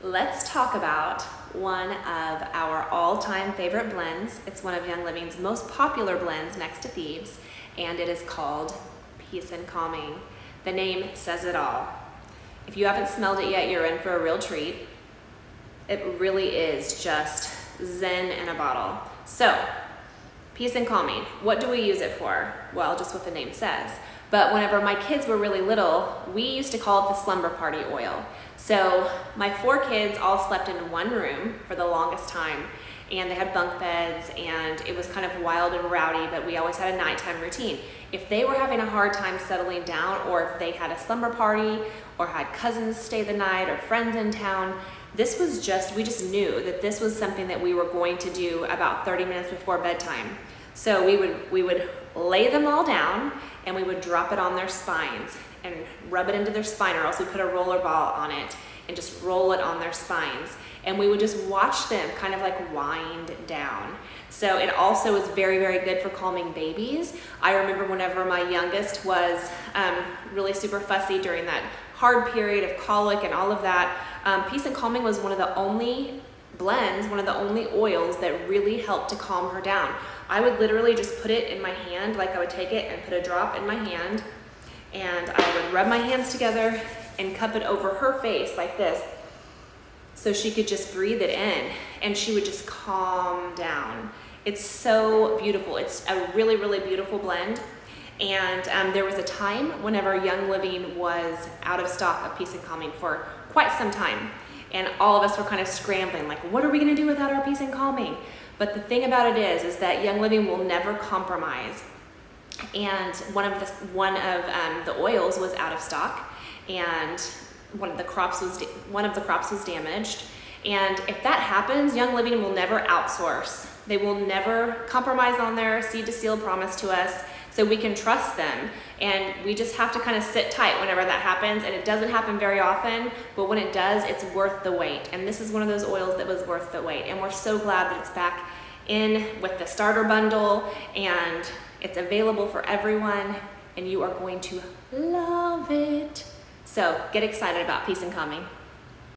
Let's talk about one of our all-time favorite blends. It's one of Young Living's most popular blends next to Thieves, and it is called Peace and Calming. The name says it all. If you haven't smelled it yet, you're in for a real treat. It really is just zen in a bottle. So, Peace and Calming, what do we use it for? Well, just what the name says. But whenever my kids were really little, we used to call it the slumber party oil. So my 4 kids all slept in one room for the longest time, and they had bunk beds, and it was kind of wild and rowdy, but we always had a nighttime routine. If they were having a hard time settling down, or if they had a slumber party, or had cousins stay the night, or friends in town, we just knew that this was something that we were going to do about 30 minutes before bedtime. So we would lay them all down, and we would drop it on their spines and rub it into their spine, or else we put a roller ball on it and just roll it on their spines. And we would just watch them kind of like wind down. So it also is very, very good for calming babies. I remember whenever my youngest was really super fussy during that hard period of colic and all of that, Peace and Calming was one of the only blends, one of the only oils that really helped to calm her down. I would literally just put it in my hand, like I would take it and put a drop in my hand, and I would rub my hands together and cup it over her face like this, so she could just breathe it in, and she would just calm down. It's so beautiful. It's a really, really beautiful blend. And there was a time whenever Young Living was out of stock of Peace and Calming for quite some time. And all of us were kind of scrambling, like, what are we gonna do without our Peace and Calming? But the thing about it is that Young Living will never compromise. And one of the oils was out of stock, and one of the crops was damaged. And if that happens, Young Living will never outsource. They will never compromise on their seed to seal promise to us, so we can trust them. And we just have to kind of sit tight whenever that happens. And it doesn't happen very often, but when it does, it's worth the wait. And this is one of those oils that was worth the wait. And we're so glad that it's back in with the starter bundle, and it's available for everyone, and you are going to love it. So get excited about Peace and Calming.